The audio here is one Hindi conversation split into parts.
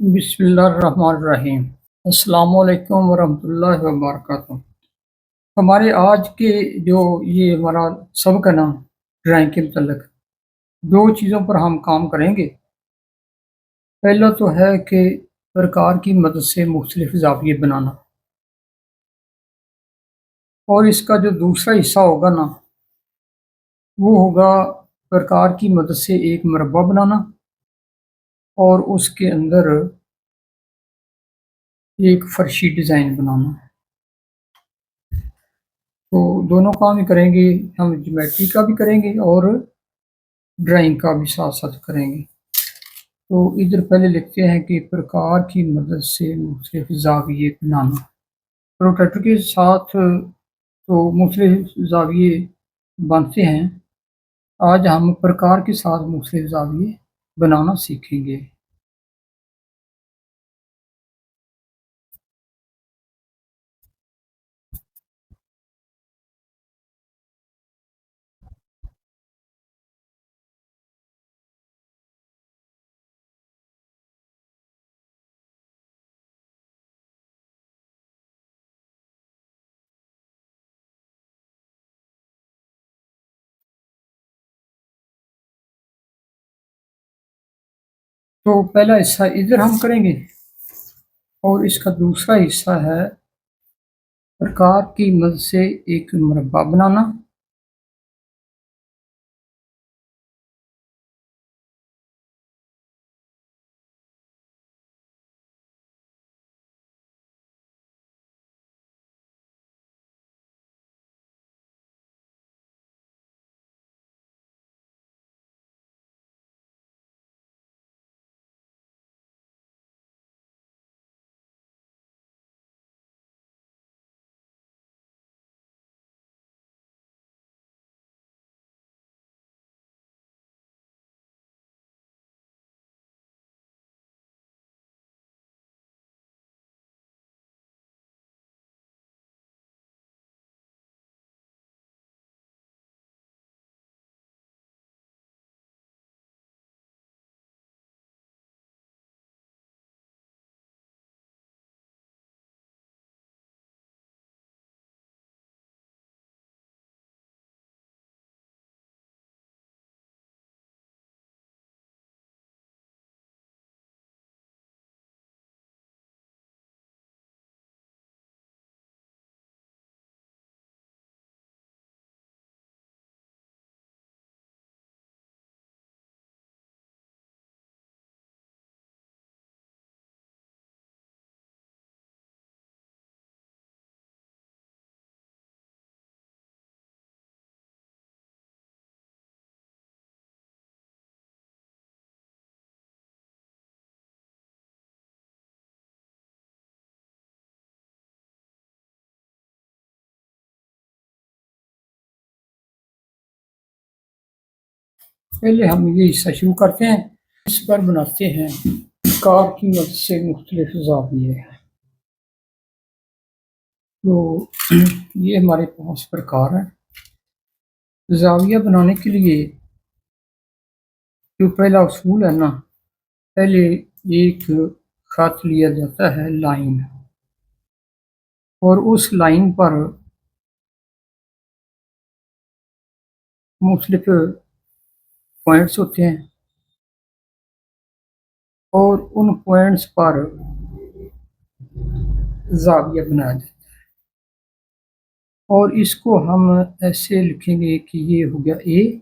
बिस्मिल्लाहिर्रहमानिर्रहीम। अस्सलामुअलैकुम वरहमतुल्लाहि वबरकातुहू। हमारे आज के जो ये हमारा सबक है ना, ड्राइंग के मतलब दो चीज़ों पर हम काम करेंगे। पहला तो है कि प्रकार की मदद से मुख्तलिफ ज़ाविये बनाना, और इसका जो दूसरा हिस्सा होगा ना, वो होगा प्रकार की मदद से एक मुरब्बा बनाना और उसके अंदर एक फर्शी डिज़ाइन बनाना। तो दोनों काम ही करेंगे, हम ज्योमेट्री का भी करेंगे और ड्राइंग का भी साथ साथ करेंगे। तो इधर पहले लिखते हैं कि प्रकार की मदद से मुख्तलिफ ज़ाविये बनाना। प्रोट्रैक्टर के साथ तो मुख्तलिफ ज़ाविये बनते हैं। आज हम प्रकार के साथ मुख्तलिफ ज़ाविये बनाना सीखेंगे। तो पहला हिस्सा इधर हम करेंगे और इसका दूसरा हिस्सा है प्रकार की मदद से एक मुरब्बा बनाना। पहले हम ये हिस्सा शुरू करते हैं। इस पर बनाते हैं प्रकार की मदद से मुख्तलिफ ज़ाविये। तो ये हमारे पास प्रकार है। ज़ाविया बनाने के लिए जो पहला उसूल है ना, पहले एक खत लिया जाता है लाइन, और उस लाइन पर मुख्तलिफ पॉइंट्स होते हैं और उन पॉइंट्स पर ज़ाविया बनाया जाता है। और इसको हम ऐसे लिखेंगे कि ये हो गया ए,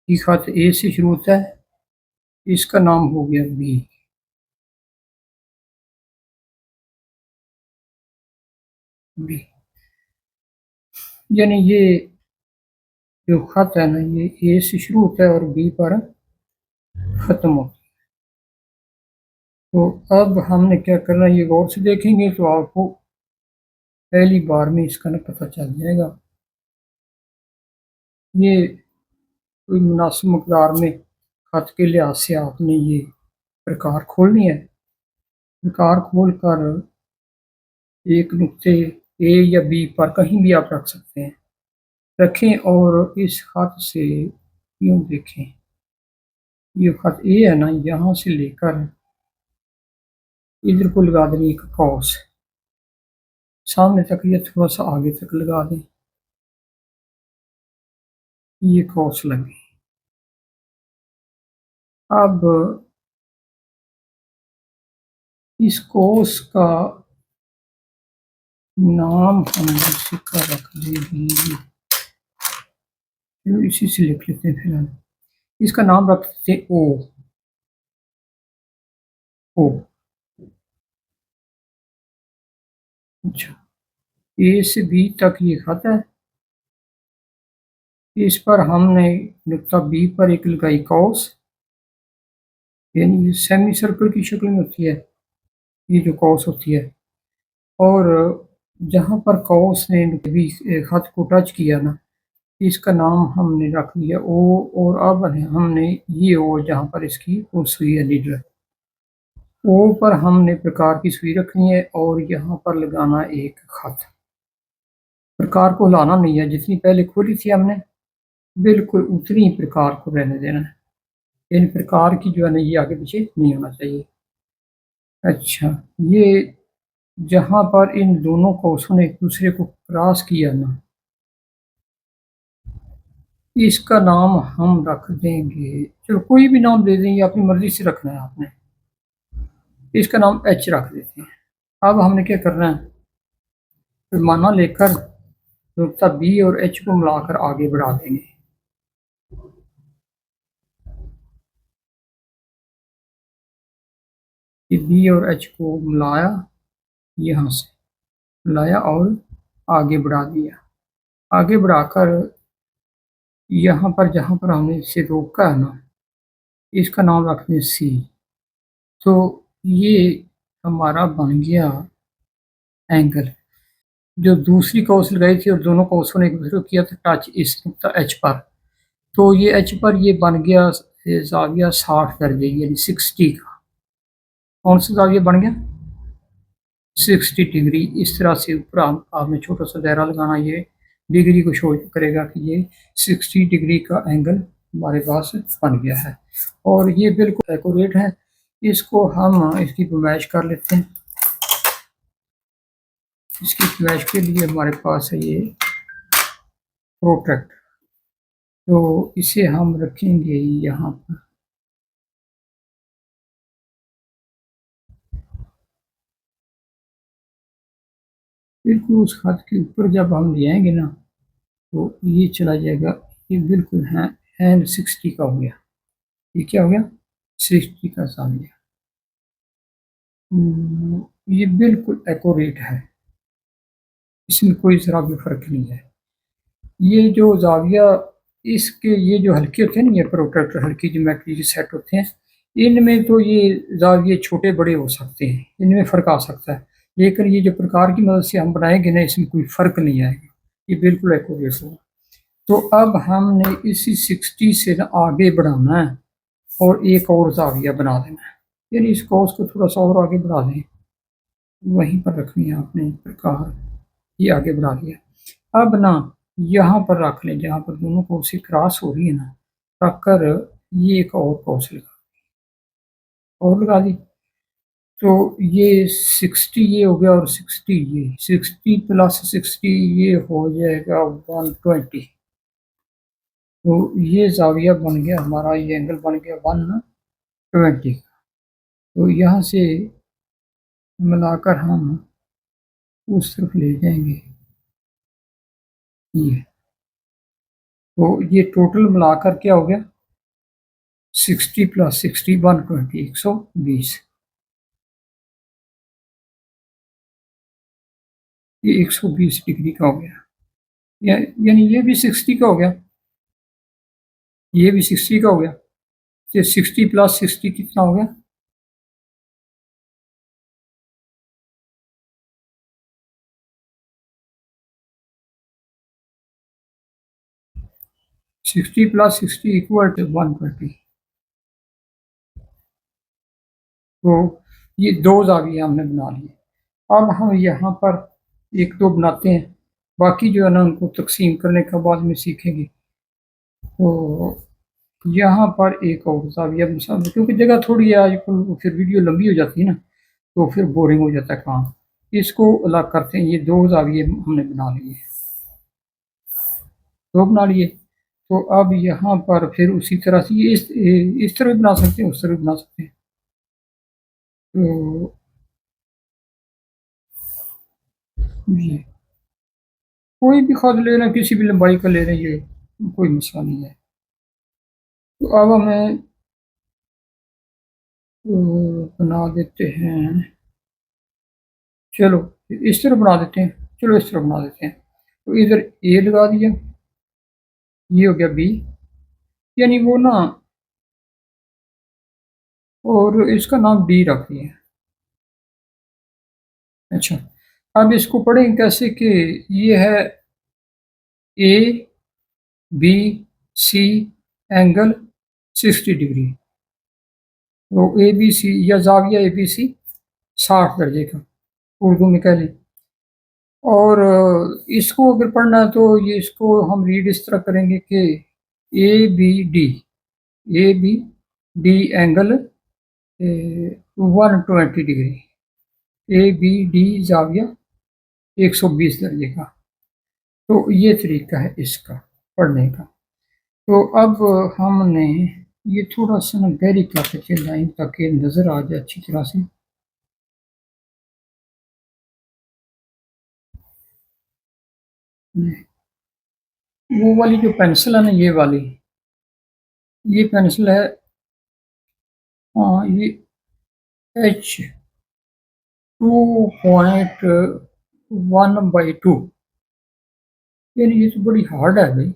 ये खत ए से शुरू होता है, इसका नाम हो गया बी। बी यानी ये जो खत है ना, ये ए से शुरू होता है और बी पर ख़त्म होता है। तो अब हमने क्या करना है, ये गौर से देखेंगे तो आपको पहली बार में इसका ना पता चल जाएगा। ये कोई मुनासिब मकदार में खत के लिहाज से आपने ये प्रकार खोलनी है। प्रकार खोल कर एक नुक्ते ए या बी पर कहीं भी आप रख सकते हैं, रखें और इस खत से यूं देखें। ये खत ए है ना, यहाँ से लेकर इधर को लगा देंगे एक कॉस, सामने तक या थोड़ा सा आगे तक लगा दें, ये कॉस लगे। अब इस कॉस का नाम हम इसी का रख देंगे, इसी से लिख लेते हैं फिलहाल। इसका नाम रख देते हैं ओ। ओ अच्छा, ए से बी तक ये खत है, इस पर हमने नुक्ता बी पर एक लगाई कॉस, यानी ये सेमी सर्कल की शक्ल में होती है, ये जो कॉस होती है। और जहाँ पर कॉस ने भी खत को टच किया ना, इसका नाम हमने रख दिया ओ। और अब हमने ये ओ जहाँ पर इसकी वो सुई है नीडल, ओ पर हमने प्रकार की सुई रखनी है और यहाँ पर लगाना एक खत। प्रकार को लाना नहीं है, जितनी पहले खोली थी हमने बिल्कुल उतनी ही प्रकार को रहने देना है, इन प्रकार की जो है ना ये आगे पीछे नहीं होना चाहिए। अच्छा, ये जहाँ पर इन दोनों कोषों ने एक दूसरे को क्रॉस किया ना, इसका नाम हम रख देंगे, चलो कोई भी नाम दे देंगे, अपनी मर्जी से रखना है आपने। इसका नाम एच रख देते हैं। अब हमने क्या करना है, पैमाना लेकर नुक्ता बी और एच को मिलाकर आगे बढ़ा देंगे। ये बी और एच को मिलाया, यहाँ से मिलाया और आगे बढ़ा दिया। आगे बढ़ाकर यहाँ पर जहाँ पर हमने इसे रोका है ना, इसका नाम रखते हैं सी। तो ये हमारा बन गया एंगल। जो दूसरी कॉस लगाई थी और दोनों कॉसों ने एक दूसरे को किया था टच इस नुकता एच पर, तो ये एच पर ये बन गया जाविया 60 दर्जे यानी 60 का। कौन सा जाविया बन गया, 60 डिग्री। इस तरह से ऊपर आपने छोटा सा दायरा लगाना, ये डिग्री को शो करेगा कि ये 60 डिग्री का एंगल हमारे पास बन गया है और ये बिल्कुल एक्यूरेट है। इसको हम इसकी पैमाइश कर लेते हैं। इसकी पैमाइश के लिए हमारे पास है ये प्रोट्रैक्टर, तो इसे हम रखेंगे यहाँ पर। बिल्कुल उस खाद के ऊपर जब हम ले आएंगे ना, तो ये चला जाएगा, ये बिल्कुल है एंड 60 का हो गया। ये क्या हो गया, 60 का जाविया। ये बिल्कुल एक्यूरेट है, इसमें कोई ज़रा भी फर्क नहीं है। ये जो जाविया इसके ये जो हल्के होते हैं ना, ये प्रोट्रैक्टर हल्की ज्योमेट्री के सेट होते हैं, इनमें तो ये जाविये छोटे बड़े हो सकते हैं, इनमें फ़र्क आ सकता है, लेकिन ये जो प्रकार की मदद से हम बनाएंगे ना, इसमें कोई फ़र्क नहीं आएगा, ये बिल्कुल एक्यूरेट होगा। तो अब हमने इसी 60 से ना आगे बढ़ाना है और एक और जाविया बना देना है, यानी इस कोर्स को थोड़ा सा और आगे बढ़ा दें, वहीं पर रखनी है आपने प्रकार, ये आगे बढ़ा दिया। अब ना यहाँ पर रख लें जहाँ पर दोनों कोर्सें क्रॉस हो रही है ना, रख कर ये एक और कोर्स लगा दी। तो ये 60 ये हो गया और 60 ये, 60 प्लस 60 ये हो जाएगा 120। तो ये जाविया बन गया हमारा, ये एंगल बन गया 120 का। तो यहाँ से मिलाकर हम उस तरफ ले जाएंगे ये, तो ये टोटल मिलाकर क्या हो गया, 60 प्लस 60 120 120। ये 120 डिग्री का हो गया, यानी ये भी 60 का हो गया, ये भी 60 का हो गया। ये 60 प्लस 60 कितना हो गया, 60 प्लस 60 इक्वल टू 120। तो ये दो जाविये हमने बना लिए। अब हम यहाँ पर एक दो बनाते हैं, बाकी जो है ना उनको तकसीम करने का बाद में सीखेंगे। तो यहाँ पर एक और ज़ाविया मिसाल, क्योंकि जगह थोड़ी है आजकल, फिर वीडियो लंबी हो जाती है ना, तो फिर बोरिंग हो जाता है काम। इसको अलग करते हैं, ये दो ज़ाविये हमने बना लिए, दो बना लिए। तो अब यहाँ पर फिर उसी तरह से ये इस तरह भी बना सकते हैं, उस तरह भी बना सकते हैं। तो ये कोई भी खत ले रहे हैं, किसी भी लंबाई का ले रहे हैं, ये कोई मसला नहीं है। तो अब हमें बना देते हैं, चलो इस तरह बना देते हैं, चलो इस तरह बना देते हैं। तो इधर ए लगा दिया, ये हो गया बी, यानी वो ना, और इसका नाम डी रख दिया। अच्छा, अब इसको पढ़ें कैसे कि ये है ए बी सी एंगल 60 डिग्री। तो ए बी सी या जाविया ए बी सी 60 दर्जे का, उर्दू में कह लें। और इसको अगर पढ़ना है तो ये इसको हम रीड इस तरह करेंगे कि A B D, A B D angle 120 degree, A B D जाविया 120 दर्जे का। तो ये तरीका है इसका पढ़ने का। तो अब हमने ये थोड़ा सा ना गहरी करके चलाएं ताकि नज़र आ जाए अच्छी तरह से। वो वाली जो पेंसिल है ना, ये वाली, ये पेंसिल है, हाँ ये H2.1/2, यानी ये तो बड़ी हार्ड है भाई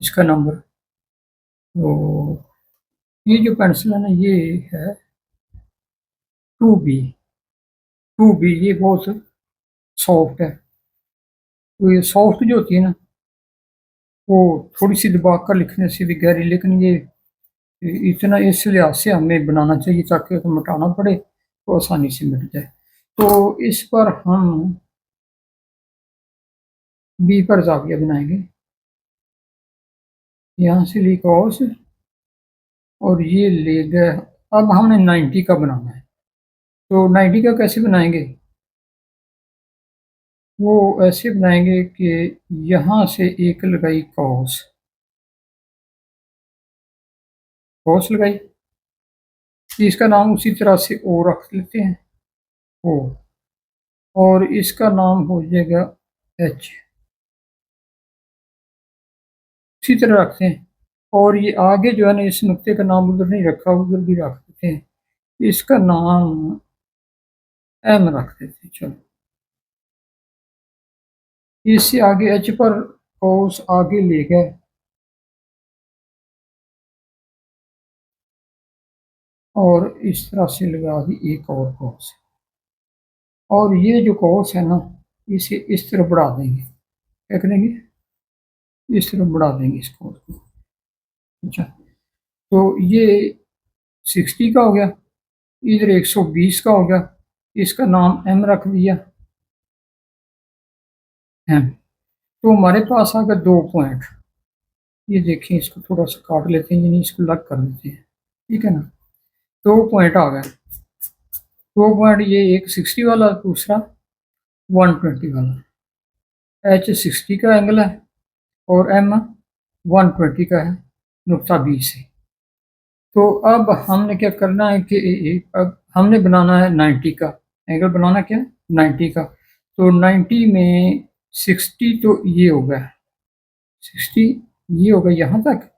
इसका नंबर। तो ये जो पेंसिल है ना, ये है 2B, ये बहुत सॉफ्ट है। तो ये सॉफ्ट जो होती है ना, वो थोड़ी सी दबा कर लिखने से भी गहरी, लेकिन ये इतना इस लिहाज से हमें बनाना चाहिए ताकि उसको मिटाना पड़े तो आसानी से मिट जाए। तो इस पर हम बी पर जाविया बनाएंगे, यहाँ से ली कॉस, और ये ले गए। अब हमने 90 का बनाना है, तो 90 का कैसे बनाएंगे? वो ऐसे बनाएंगे कि यहाँ से एक लगाई कॉस, कॉस लगाई, इसका नाम उसी तरह से ओ रख लेते हैं, ओ, और इसका नाम हो जाएगा एच, उसी तरह रखते हैं। और ये आगे जो है ना, इस नुक्ते का नाम उधर नहीं रखा, उधर भी रख देते हैं, इसका नाम एम रख देते हैं। चलो, इससे आगे एच पर कॉस आगे ले गए, और इस तरह से लगा दी एक और कॉस, और ये जो कॉस है ना, इसे इस तरह बढ़ा देंगे, क्या करेंगे, इस तरह बढ़ा देंगे इस कॉस को। अच्छा, तो ये 60 का हो गया, इधर 120 का हो गया, इसका नाम एम रख दिया, एम। तो हमारे पास आ गए 2 पॉइंट, ये देखिए इसको थोड़ा सा काट लेते हैं, यानी इसको अलग कर देते हैं, ठीक है ना। 2 पॉइंट आ गए, 2 पॉइंट, ये एक 60 वाला, दूसरा 120 वाला। एच 60 का एंगल है और एम 120 का है, नुक्ता बी से। तो अब हमने क्या करना है कि अब हमने बनाना है 90 का एंगल, बनाना क्या, 90 का। तो 90 में 60 तो ये होगा, 60 ये होगा यहाँ तक,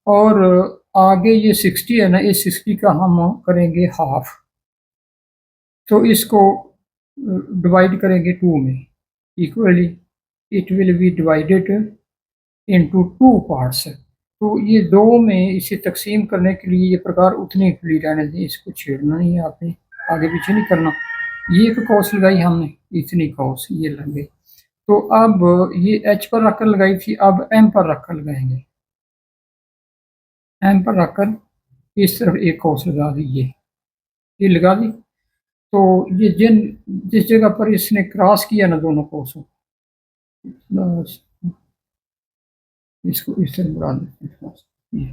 और आगे ये 60 है ना, इस 60 का हम करेंगे हाफ। तो इसको डिवाइड करेंगे 2 में equally, it will be divided into 2 parts. तो ये दो में इसे तकसीम करने के लिए ये प्रकार उतनी खुली रहने दें, इसको छेड़ना नहीं है आपने, आगे पीछे नहीं करना। ये एक कॉस लगाई हमने, इतनी कॉस ये लग गई। तो अब ये एच पर रखकर लगाई थी, अब एम पर रखकर लगाएंगे, एम पर रखकर इस तरफ एक कॉस लगा दी, ये लगा दी। तो ये जिस जगह पर इसने क्रॉस किया ना दोनों कोसों, इसको इस तरह बढ़ा देते हैं थोड़ा सा ये।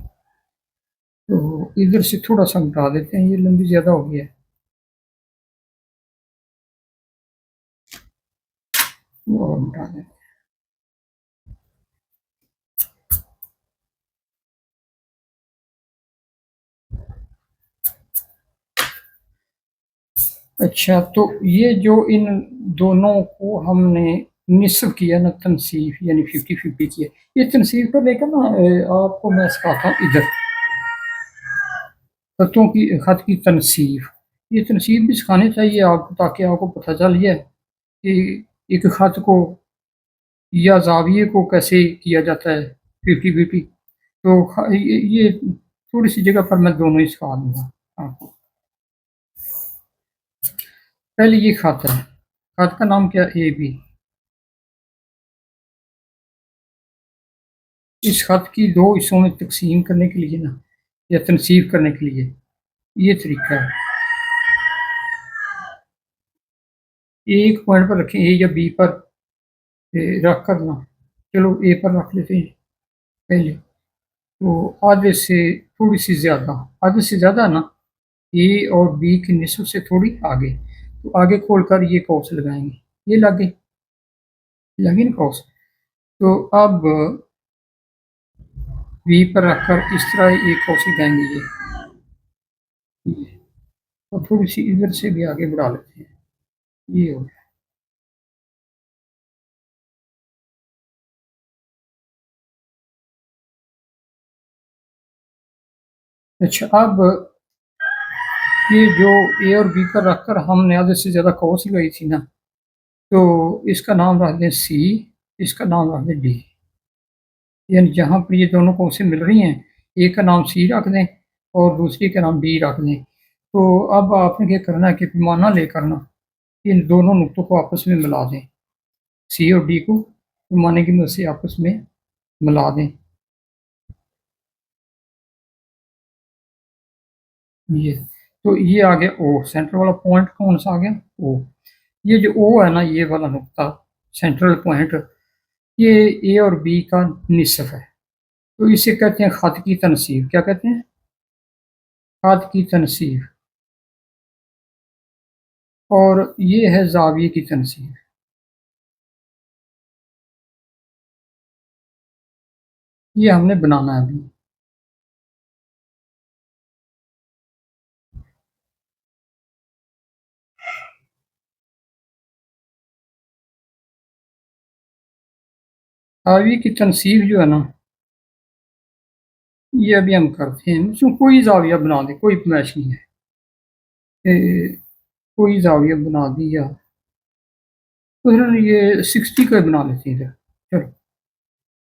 तो इधर से थोड़ा सा घटा देते हैं, ये लंबी ज़्यादा हो गया है, वो और घटा देते हैं। अच्छा, तो ये जो इन दोनों को हमने निस्फ किया ना, तनसीफ यानी 50-50 किया, ये तनसीफ को लेकर ना आपको मैं सिखाता हूँ इधर खतों की, खत की तनसीफ। ये तनसीफ भी सिखानी चाहिए आपको, ताकि आपको पता चल जाए कि एक खत को या जाविये को कैसे किया जाता है 50-50। तो ये थोड़ी सी जगह पर मैं दोनों ही सिखा दूंगा आपको। पहले ये खत है, खत का नाम क्या, ए बी। इस खत की दो हिस्सों में तकसीम करने के लिए ना, या तनसीब करने के लिए ये तरीका है। एक पॉइंट पर रखें, ए या बी पर रख कर ना, चलो ए पर रख लेते हैं पहले। तो आधे से थोड़ी सी ज़्यादा, आधे से ज़्यादा ना, ए और बी की निस्बत से थोड़ी आगे, तो आगे खोलकर ये कौस लगाएंगे, ये लगे, लगे ना कौस। तो अब बी पर रखकर इस तरह एक कौस लगाएंगे ये, और थोड़ी सी इधर से भी आगे बढ़ा लेते हैं, ये हो गया। अच्छा, अब ये जो ए और बी पर रखकर हमने आधे से ज़्यादा कौस लगाई थी ना, तो इसका नाम रख दें सी, इसका नाम रख दें डी। यानी जहाँ पर ये दोनों कौसें मिल रही हैं, एक का नाम सी रख दें और दूसरी का नाम डी रख दें। तो अब आपने क्या करना है कि पैमाना लेकर ना इन दोनों नुक्तों को आपस में मिला दें, सी और डी को पैमाने की मदद से आपस में मिला दें। ये, तो ये आ गया ओ, सेंटर वाला पॉइंट कौन सा आ गया, ओ। ये जो ओ है ना, ये वाला नुक्ता, सेंट्रल पॉइंट, ये ए और बी का निसफ है। तो इसे कहते हैं खत की तनसीब। क्या कहते हैं, खत की तनसीब। और ये है जाविये की तनसीब। ये हमने बनाना है अभी। जाविये की तनसीब जो है ना, ये अभी हम करते हैं। उसमें कोई जाविया बना दे, कोई फरमाइश नहीं है। कोई जाविया बना दिया, तो फिर ये 60 का बना लेते हैं इधर। चलो,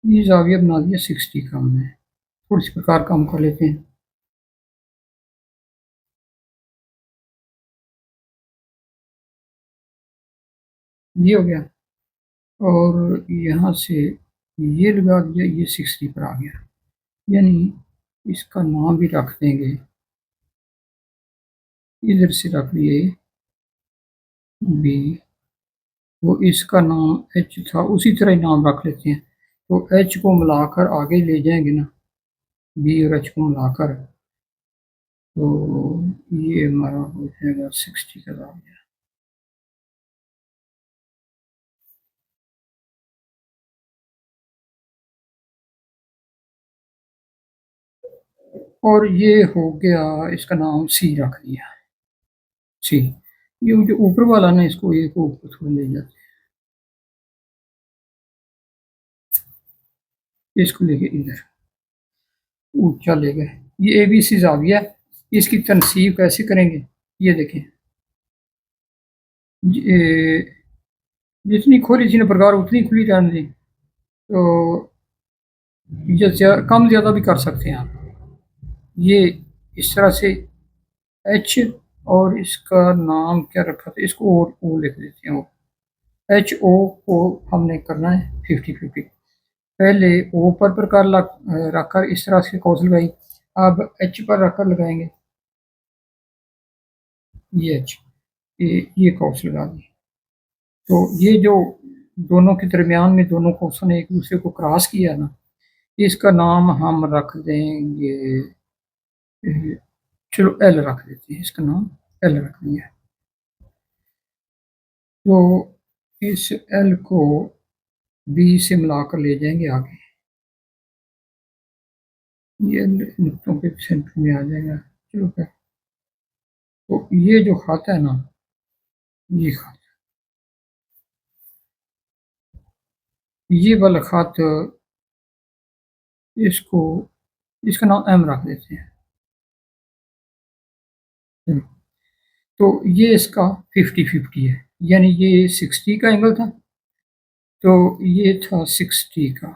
ये जाविया बना दिया 60 का हमने। थोड़ी सी प्रकार काम कर लेते हैं, ये हो गया। और यहाँ से ये लगा दिया, ये 60 पर आ गया। यानी इसका नाम भी रख देंगे, इधर से रख लिए बी, वो इसका नाम एच था, उसी तरह ही नाम रख लेते हैं। तो एच को मिलाकर आगे ले जाएंगे ना, बी और एच को मिलाकर, तो ये हमारा हो जाएगा 60 का आ गया। और ये हो गया, इसका नाम सी रख दिया, सी। ये जो ऊपर वाला ना, इसको एक ऊपर थोड़ा ले जाते हैं, इसको लेके इधर ऊंचा ले गए। ये ए बी सी जाविया है, इसकी तनसीब कैसे करेंगे, ये देखें। जितनी खोली थी ना प्रकार, उतनी खुली रहने दी। तो ये कम ज़्यादा भी कर सकते हैं आप। ये इस तरह से एच, और इसका नाम क्या रखा था, इसको ओ लिख देते हैं। ओ, एच ओ को हमने करना है 50-50। पहले ओ पर प्रकार रखकर इस तरह से कौशल लगाई, अब एच पर रखकर लगाएंगे ये एच, ये कौशल लगा दी। तो ये जो दोनों के दरमियान में दोनों कौशल ने एक दूसरे को क्रॉस किया ना, इसका नाम हम रख देंगे, चलो एल रख देते हैं, इसका नाम एल रख दिया। तो इस एल को बी से मिलाकर ले जाएंगे आगे, ये नुक्तों के सेंटर में आ जाएगा। चलो क्या, तो ये जो खाता है ना, ये खाता, ये वाला खत, इसको, इसका नाम एम रख देते हैं। तो ये इसका 50-50 है, यानी ये 60 का एंगल था, तो ये था 60 का,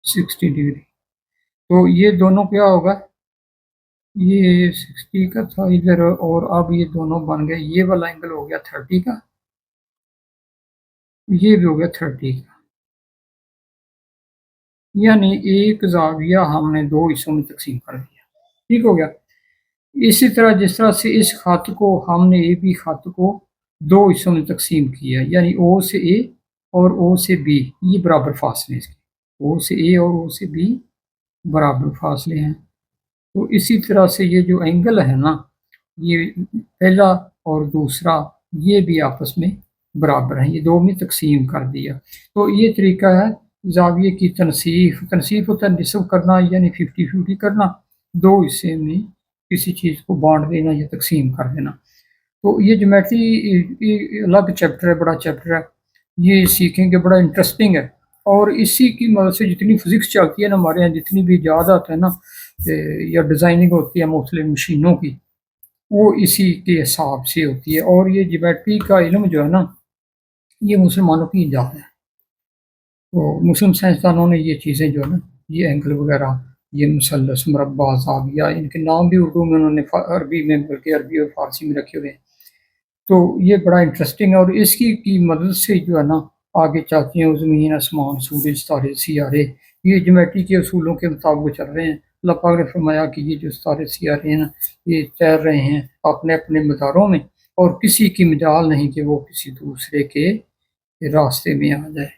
60 डिग्री। तो ये दोनों क्या होगा, ये 60 का था इधर, और अब ये दोनों बन गए, ये वाला एंगल हो गया 30 का, ये भी हो गया 30 का, यानी एक जाविया हमने दो हिस्सों में तकसीम कर दिया। ठीक हो गया। इसी तरह जिस तरह से इस खत को हमने ए बी खत को दो हिस्सों में तकसीम किया, यानी ओ से ए और ओ से बी, ये बराबर फासले इसके, ओ से ए और ओ से बी बराबर फासले हैं। तो इसी तरह से ये जो एंगल है ना, ये पहला और दूसरा, ये भी आपस में बराबर हैं, ये दो में तकसीम कर दिया। तो ये तरीका है जाविये की तनसीफ। तनसीफ होता है निस्ब करना, यानी 50-50 करना, दो हिस्से में किसी चीज़ को बांट देना या तकसीम कर देना। तो ये ज्योमेट्री अलग चैप्टर है, बड़ा चैप्टर है, ये सीखेंगे, बड़ा इंटरेस्टिंग है। और इसी की मदद से जितनी फिजिक्स चलती है ना हमारे यहाँ, जितनी भी इजाद आते हैं ना, या डिज़ाइनिंग होती है मुख्तलिफ मशीनों की, वो इसी के हिसाब से होती है। और ये ज्योमेट्री का इल्म जो है ना, ये मुसलमानों की इजाद है। तो मुस्लिम साइंसदानों ने ये चीज़ें जो है ना, ये एंगल वगैरह, ये मुसल्लस, मुरब्बा, ज़ाविया, इनके नाम भी उर्दू में उन्होंने अरबी में, बल्कि अरबी और फारसी में रखे हुए हैं। तो ये बड़ा इंटरेस्टिंग है, और इसकी की मदद से जो है ना, आगे चलते हैं ज़मीन, आसमान, सूरज, तारे, सियारे, ये ज्योमेट्री के असूलों के मुताबिक चल रहे हैं। अल्लाह पाक ने फरमाया कि ये जो तारे सियारे हैं ना, ये तैर रहे हैं अपने अपने मदारों में, और किसी की मजाल नहीं कि वो किसी दूसरे के रास्ते में आ जाए।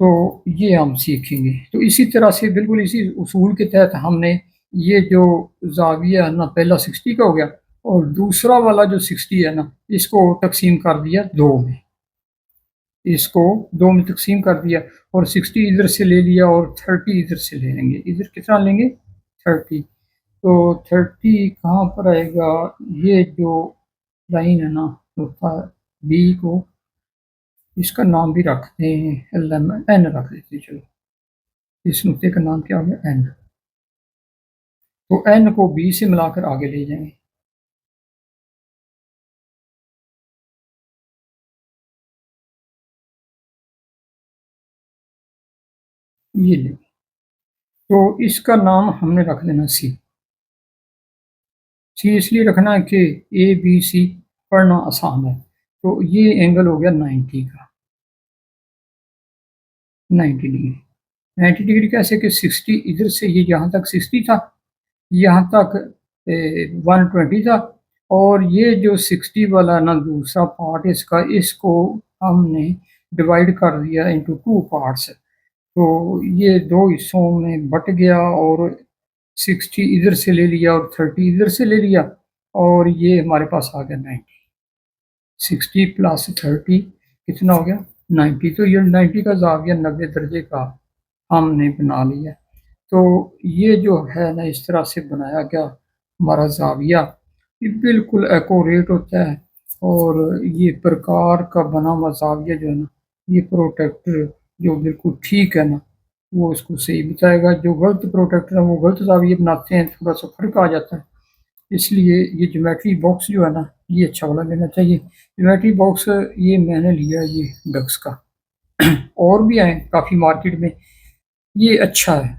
तो ये हम सीखेंगे। तो इसी तरह से बिल्कुल इसी उसूल के तहत हमने ये जो ज़ाविया है ना, पहला 60 का हो गया, और दूसरा वाला जो 60 है ना, इसको तकसीम कर दिया दो में, इसको दो में तकसीम कर दिया, और 60 इधर से ले लिया और 30 इधर से ले लेंगे। इधर कितना लेंगे, 30। तो 30 कहाँ पर आएगा, ये जो लाइन है ना, नुक्ता बी को, इसका नाम भी रखते हैं एल एम, एन रख देते हैं। चलो, इस नुक्ते का नाम क्या हो गया, एन। तो एन को बी से मिलाकर आगे ले जाएंगे, ये ले। तो इसका नाम हमने रख देना सी। सी इसलिए रखना है कि ए बी सी पढ़ना आसान है। तो ये एंगल हो गया 90 का, 90 डिग्री। 90 डिग्री कैसे कि 60 इधर से, ये यहाँ तक 60 था, यहाँ तक 120 था, और ये जो 60 वाला ना दूसरा पार्ट इसका, इसको हमने डिवाइड कर दिया इंटू टू पार्ट्स। तो ये दो हिस्सों में बट गया, और 60 इधर से ले लिया और 30 इधर से ले लिया, और ये हमारे पास आ गया 90। 60 प्लस 30 कितना हो गया, 90। तो ये 90 का जाविया 90 दर्जे का हमने बना लिया। तो ये जो है ना, इस तरह से बनाया गया हमारा जाविया, ये बिल्कुल एक्यूरेट होता है। और ये प्रकार का बना हुआ जाविया जो है ना, ये प्रोटेक्टर जो बिल्कुल ठीक है ना, वो इसको सही बताएगा। जो गलत प्रोटेक्टर है वो गलत जाविया बनाते हैं, थोड़ा सा फर्क आ जाता है। इसलिए ये ज्योमेट्री बॉक्स जो है ना, ये अच्छा वाला लेना चाहिए। ज्योमेट्री बॉक्स ये मैंने लिया, ये डक्स का, और भी आए काफ़ी मार्केट में। ये अच्छा है,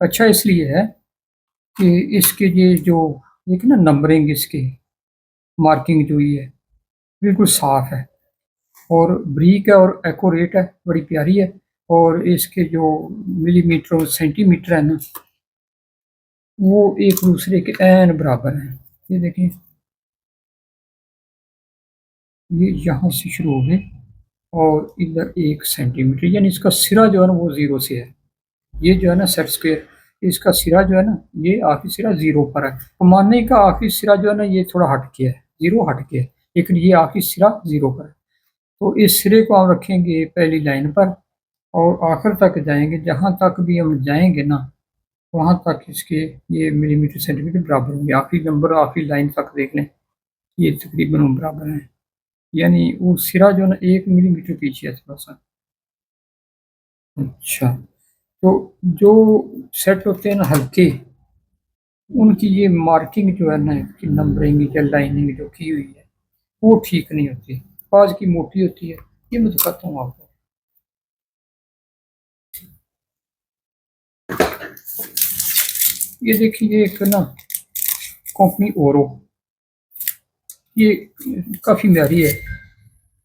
अच्छा इसलिए है कि इसके ये जो एक ना नंबरिंग, इसकी मार्किंग जो ये है बिल्कुल साफ है, और ब्रीक है, और एक्यूरेट है, बड़ी प्यारी है। और इसके जो मिलीमीटर और सेंटीमीटर है ना, वो एक दूसरे के एन बराबर हैं। ये देखिए, ये यहाँ से शुरू हो गए, और इधर 1 सेंटीमीटर, यानी इसका सिरा जो है ना वो 0 से है। ये जो है ना सेट स्क्वायर, इसका सिरा जो है ना ये आखिरी सिरा 0 पर है। तो मानने का आखिरी सिरा जो है ना ये थोड़ा हट के है, 0 हट के है, लेकिन ये आखिरी सिरा 0 पर है। तो इस सिरे को हम रखेंगे पहली लाइन पर और आखिर तक जाएंगे। जहाँ तक भी हम जाएंगे ना वहाँ तक इसके ये मिलीमीटर सेंटीमीटर बराबर होंगे। आखिरी नंबर आखिरी लाइन तक देख लें, ये तकरीबन बराबर है। यानी वो सिरा जो है ना 1 मिलीमीटर पीछे है थोड़ा सा। अच्छा, तो जो सेट होते हैं ना हल्के, उनकी ये मार्किंग जो है ना कि नंबरिंग या लाइनिंग जो की हुई है वो ठीक नहीं होती, पाज की मोटी होती है। ये मैं दिखाता हूँ आपको। ये देखिए, ये एक ना कंपनी ओरो, ये काफ़ी म्यारी है,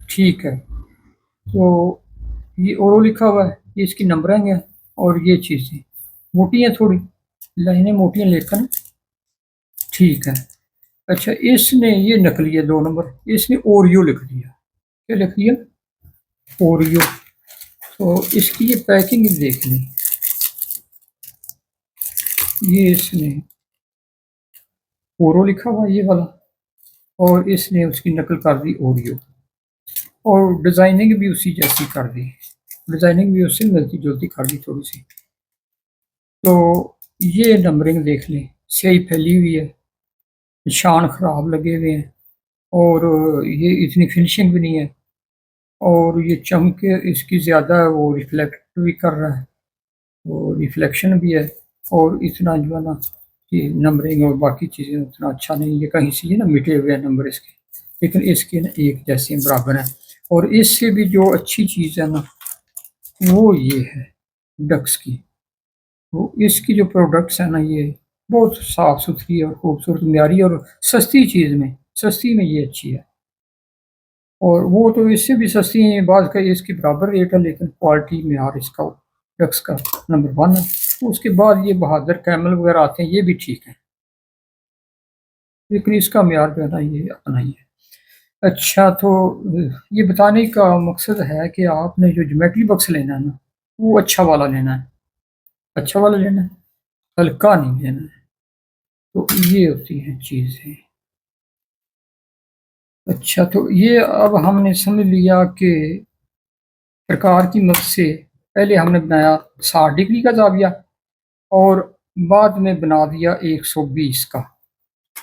ठीक है। तो ये ओरो लिखा हुआ है, ये इसकी नंबरिंग है। और ये चीज़ें मोटी हैं थोड़ी, लाइनें मोटी हैं लेकिन ठीक है। अच्छा, इसने ये नकली है 2 नंबर, इसने ओरियो लिख दिया। क्या लिख दिया? ओरियो। तो इसकी ये पैकिंग देख लें, ये इसने ओरो लिखा हुआ ये वाला, और इसने उसकी नकल कर दी ओरियो, और डिज़ाइनिंग भी उसी जैसी कर दी, डिज़ाइनिंग भी उससे मिलती जुलती कर दी थोड़ी सी। तो ये नंबरिंग देख लें, स्याही फैली हुई है, निशान ख़राब लगे हुए हैं, और ये इतनी फिनिशिंग भी नहीं है, और ये चमक इसकी ज़्यादा है, वो रिफ्लेक्ट भी कर रहा है, वो रिफ्लेक्शन भी है। और इतना जो है ना कि नंबरिंग और बाकी चीज़ें उतना अच्छा नहीं है, कहीं से ये ना मिटे हुए हैं नंबर इसके, लेकिन इसके ना एक जैसे बराबर हैं। और इससे भी जो अच्छी चीज़ है ना वो ये है डक्स की। वो इसकी जो प्रोडक्ट्स है ना ये बहुत साफ़ सुथरी और खूबसूरत म्यारी और सस्ती चीज़ में, सस्ती में ये अच्छी है। और वो तो इससे भी सस्ती है, बाज़ का इसके बराबर रेट है, लेकिन क्वालिटी म्यार इसका डक्स का नंबर 1 है। उसके बाद ये बहादुर कैमल वगैरह आते हैं, ये भी ठीक है, लेकिन इसका म्यार जो है ना ये अपना ही है। अच्छा, तो ये बताने का मकसद है कि आपने जो ज्योमेट्री बॉक्स लेना है ना वो अच्छा वाला लेना है, अच्छा वाला लेना है, हल्का नहीं लेना है। तो ये होती हैं चीज़ें। अच्छा, तो ये अब हमने समझ लिया कि प्रकार की मदद से पहले हमने बनाया 60 डिग्री का ज़ाविया, और बाद में बना दिया 120 का।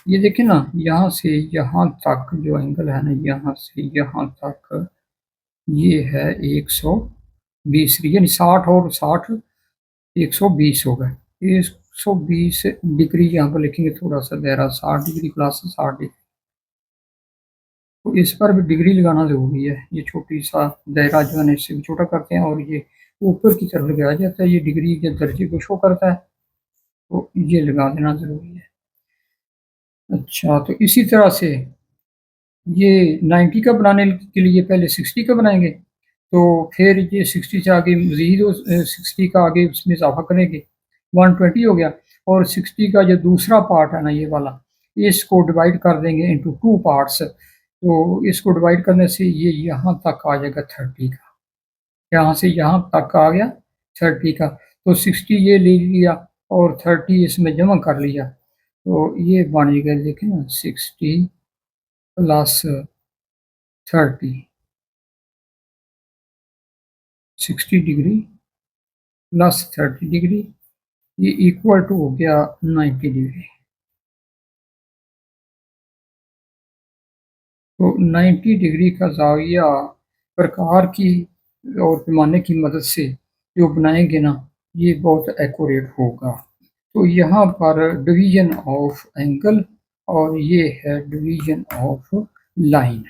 ये देखिए ना, यहाँ से यहाँ तक जो एंगल है ना, यहाँ से यहाँ तक ये है 120, यानी 60 और 60 120 हो गए। 120 डिग्री यहाँ पर लिखेंगे, थोड़ा सा दायरा 60 डिग्री प्लस 60 डिग्री, तो इस पर भी डिग्री लगाना ज़रूरी है। ये छोटी सा दायरा जो है ना इससे भी छोटा करते हैं, और ये ऊपर की तरफ लगाया जाता है, ये डिग्री के दर्जे को शो करता है, तो ये लगा देना ज़रूरी है। अच्छा, तो इसी तरह से ये 90 का बनाने के लिए पहले 60 का बनाएंगे, तो फिर ये 60 से आगे मज़ीद 60 का आगे उसमें इजाफा करेंगे, 120 हो गया। और 60 का जो दूसरा पार्ट है ना ये वाला, इसको डिवाइड कर देंगे इंटू 2 पार्ट्स। तो इसको डिवाइड करने से ये यहाँ तक आ जाएगा 30 का, यहाँ से यहाँ तक आ गया 30 का। तो 60 ये ले लिया और 30 इसमें जमा कर लिया, तो ये बनेगा, देखें ना, 60 प्लस 30, 60 डिग्री प्लस 30 डिग्री, ये इक्वल टू हो गया 90 डिग्री। तो 90 डिग्री का ज़ाविया प्रकार की और पैमाने की मदद से जो बनाएंगे ना ये बहुत एक्यूरेट होगा। तो यहाँ पर डिवीजन ऑफ एंगल, और ये है डिवीजन ऑफ लाइन,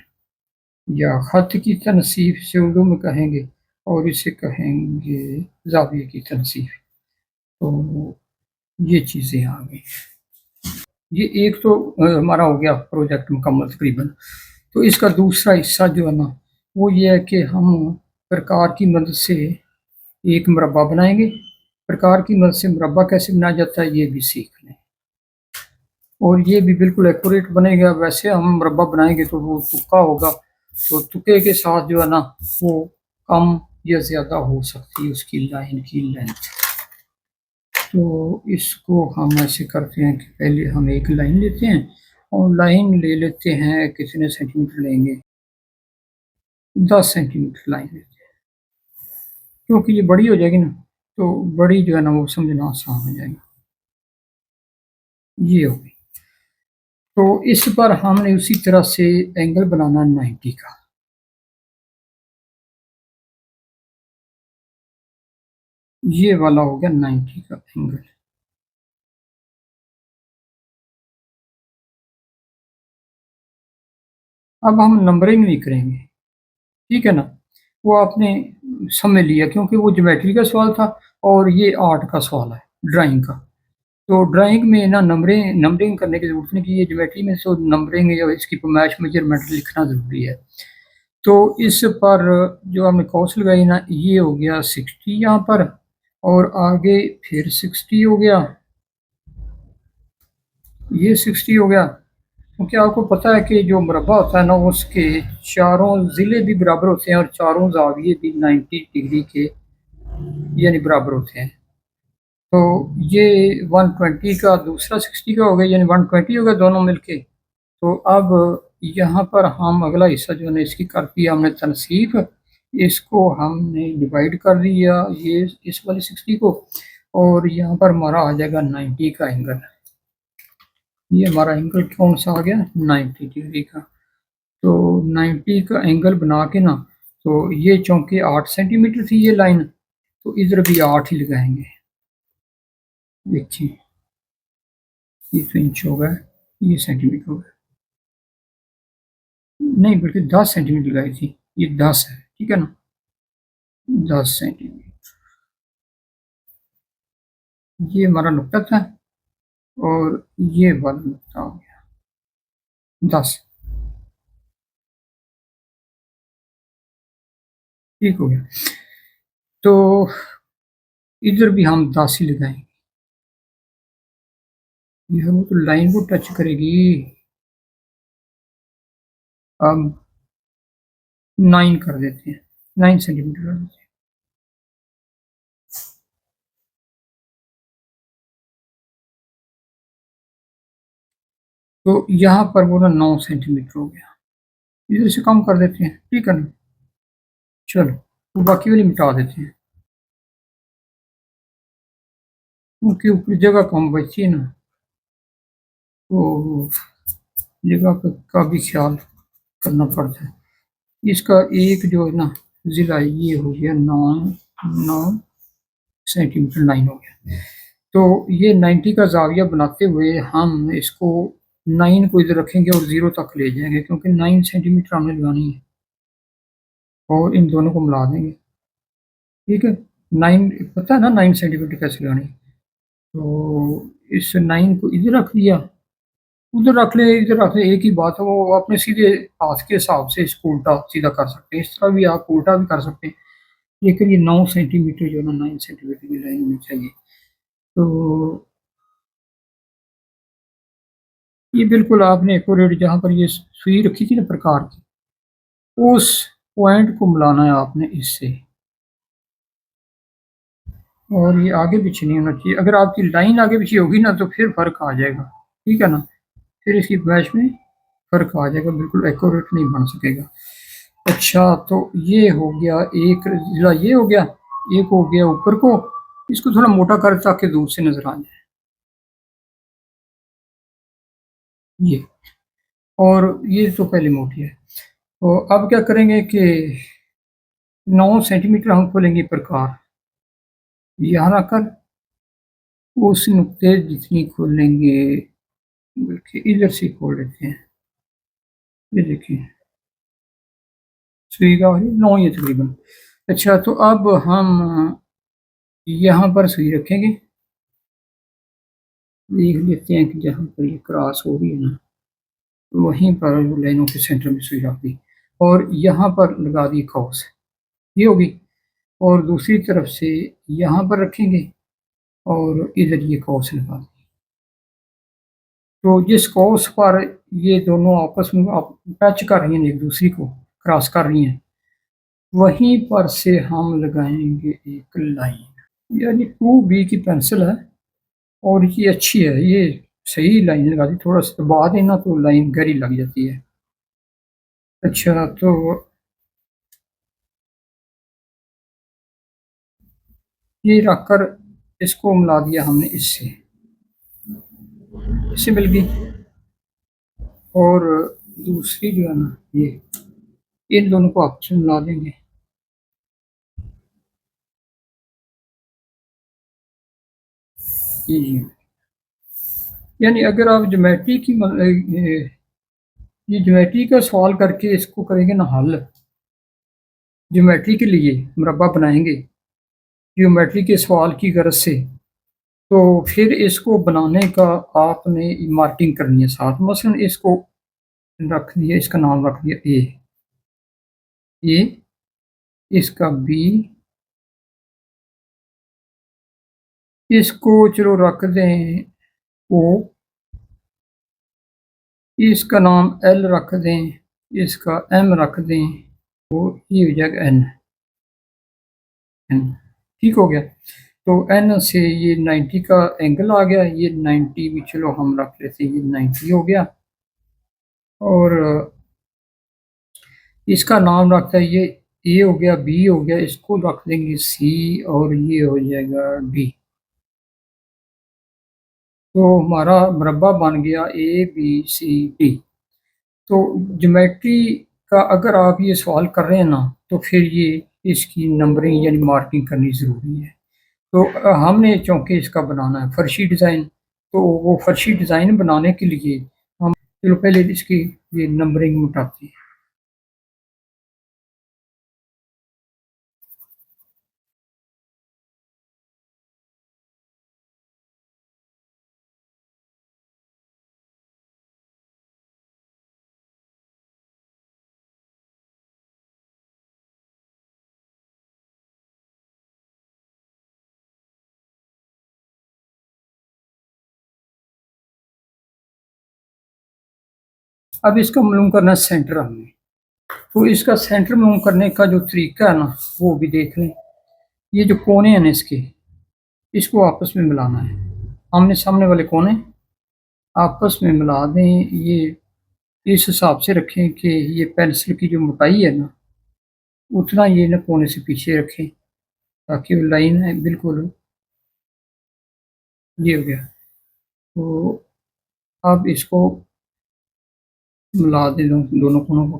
या खत की तनसीब से उर्दू में कहेंगे, और इसे कहेंगे ज़ाविये की तनसीब। तो ये चीज़ें आ गई। ये एक तो हमारा हो गया प्रोजेक्ट मुकम्मल तकरीबन। तो इसका दूसरा हिस्सा जो है ना वो ये है कि हम प्रकार की मदद से एक मुरब्बा बनाएंगे। प्रकार की मदद से मुरब्बा कैसे बनाया जाता है ये भी सीख लें, और ये भी बिल्कुल एक्यूरेट बनेगा। वैसे हम मुरब्बा बनाएंगे तो वो तुक्का होगा, तो तुक्के के साथ जो है ना वो कम या ज़्यादा हो सकती है उसकी लाइन की लेंथ। तो इसको हम ऐसे करते हैं कि पहले हम एक लाइन लेते हैं और लाइन ले लेते हैं, कितने सेंटीमीटर लेंगे, 10 सेंटीमीटर लाइन लेते हैं, क्योंकि ये बड़ी हो जाएगी ना, तो बड़ी जो है ना वो समझना आसान हो जाएगा। ये हो गई। तो इस पर हमने उसी तरह से एंगल बनाना 90 का। ये वाला हो गया 90 का एंगल। अब हम नंबरिंग नहीं करेंगे, ठीक है ना, वो आपने समझ लिया, क्योंकि वो ज्योमेट्री का सवाल था और ये आर्ट का सवाल है, ड्राइंग का। तो ड्राइंग में ना नंबरिंग नंबरिंग करने की जरूरत नहीं, कि ये ज्योमेट्री में तो नंबरिंग या इसकी पैमाइश मेजरमेंट लिखना ज़रूरी है। तो इस पर जो हमने कॉस लगाई ना, ये हो गया 60 यहाँ पर, और आगे फिर 60 हो गया, ये 60 हो गया। क्योंकि आपको पता है कि जो मुरब्बा होता है ना उसके चारों ज़िले भी बराबर होते हैं और चारों ज़ाविये भी 90 डिग्री के यानी बराबर होते हैं। तो ये 120 का दूसरा 60 का हो गया, यानी 120 हो गया दोनों मिलके। तो अब यहाँ पर हम अगला हिस्सा जो है ना इसकी कर दिया हमने तनसीफ, इसको हमने डिवाइड कर दिया ये इस वाले 60 को, और यहाँ पर हमारा आ जाएगा 90 का एंगल। ये हमारा एंगल कौन सा आ गया, 90 डिग्री का। तो 90 का एंगल बना के ना, तो ये चूँकि 8 सेंटीमीटर थी ये लाइन, तो इधर भी 8 ही लगाएंगे। देखिए ये तो इंच हो गया, ये सेंटीमीटर हो गया, नहीं बल्कि 10 सेंटीमीटर लगाई थी, ये 10 है, ठीक है ना, 10 सेंटीमीटर। ये हमारा नुक्ता था और ये वाला नुक्ता हो गया 10, ठीक हो गया। तो इधर भी हम 10 ही लगाएंगे, ये वो तो लाइन को टच करेगी। अब 9 कर देते हैं, 9 सेंटीमीटर कर देते हैं। तो यहाँ पर वो ना 9 सेंटीमीटर हो गया, इधर से कम कर देते हैं, ठीक है ना। चलो तो बाकी वाली मिटा देते हैं, क्योंकि ऊपर जगह कम बची है ना, तो जगह का भी ख्याल करना पड़ता है। इसका एक जो है ना ज़िला ये हो गया 9 सेंटीमीटर, 9 हो गया। तो ये 90 का जाविया बनाते हुए हम इसको 9 को इधर रखेंगे और 0 तक ले जाएंगे, क्योंकि 9 सेंटीमीटर हमने लगानी है, और इन दोनों को मिला देंगे, ठीक है। 9 पता है ना 9 सेंटीमीटर कैसे लगानी है। तो इस 9 को इधर रख दिया, उधर रख ले इधर रख ले, एक ही बात है, वो अपने सीधे हाथ के हिसाब से इसको उल्टा सीधा कर सकते हैं, इस तरह भी आप उल्टा भी कर सकते हैं। लेकिन ये 9 सेंटीमीटर जो है ना 9 सेंटीमीटर की लाइन होनी चाहिए। तो ये बिल्कुल आपने एक्यूरेट जहाँ पर ये सुई रखी थी ना प्रकार की, उस पॉइंट को मिलाना है आपने इससे, और ये आगे पीछे नहीं होना चाहिए। अगर आपकी लाइन आगे पीछे होगी ना तो फिर फ़र्क आ जाएगा, ठीक है ना, फिर इसकी मैच में फ़र्क आ जाएगा, बिल्कुल एक्यूरेट नहीं बन सकेगा। अच्छा तो ये हो गया एक ज़िला, ये हो गया एक, हो गया ऊपर को, इसको थोड़ा मोटा कर ताकि दूर से नज़र आ जाए ये, और ये तो पहले मोटी है। तो अब क्या करेंगे कि 9 सेंटीमीटर हम खोलेंगे प्रकार, यहाँ रखकर उस नुक्ते जितनी खोलेंगे, बल्कि इधर से खोल लेते हैं, ये देखिए सुई का 9 ही है तकरीबन। अच्छा तो अब हम यहाँ पर सुई रखेंगे, देख लेते हैं कि जहाँ पर ये क्रॉस हो रही है ना, वहीं पर लाइनों के सेंटर में सुई रख दी, और यहाँ पर लगा दी क्रॉस, ये होगी, और दूसरी तरफ से यहाँ पर रखेंगे और इधर ये क्रॉस लगा दी। तो जिस क्रॉस पर ये दोनों आपस में आप टच कर रही हैं एक दूसरी को, क्रॉस कर रही हैं, वहीं पर से हम लगाएंगे एक लाइन, यानी 2B की पेंसिल है और ये अच्छी है, ये सही लाइन लगा दी। थोड़ा सा दबा देना तो लाइन गहरी लग जाती है। अच्छा, तो ये रखकर इसको मिला दिया हमने इससे, इससे मिल गई। और दूसरी जो है ना, ये इन दोनों को आपस में मिला देंगे। ये यानी अगर आप ज्योमेट्री की ये ज्योमेट्री का सवाल करके इसको करेंगे ना हल, ज्योमेट्री के लिए मुरब्बा बनाएंगे ज्योमेट्री के सवाल की गर्ज से, तो फिर इसको बनाने का आपने मार्किंग करनी है साथ। मसलन इसको रख दिया, इसका नाम रख दिया ए, इसका बी, इसको चलो रख दें ओ, इसका नाम एल रख दें, इसका एम रख दें, तो ये हो जाएगा एन। एन ठीक हो गया। तो एन से ये 90 का एंगल आ गया, ये 90 भी चलो हम रख लेते हैं, ये 90 हो गया। और इसका नाम रखता है ये ए हो गया, बी हो गया, इसको रख देंगे सी, और ये हो जाएगा डी। तो हमारा मुरब्बा बन गया ए बी सी डी। तो ज्योमेट्री का अगर आप ये सवाल कर रहे हैं ना, तो फिर ये इसकी नंबरिंग यानी मार्किंग करनी ज़रूरी है। तो हमने चूँकि इसका बनाना है फर्शी डिज़ाइन, तो वो फर्शी डिज़ाइन बनाने के लिए हम चलो पहले इसकी ये नंबरिंग मिटाते हैं। अब इसका मालूम करना है सेंटर हमने, तो इसका सेंटर मालूम करने का जो तरीका है ना, वो भी देख लें। ये जो कोने हैं ना इसके, इसको आपस में मिलाना है। आमने सामने वाले कोने आपस में मिला दें। ये इस हिसाब से रखें कि ये पेंसिल की जो मोटाई है ना, उतना ये ना कोने से पीछे रखें, ताकि वो लाइन है बिल्कुल। ये हो गया। तो अब इसको मिला दें दोनों कोनों को।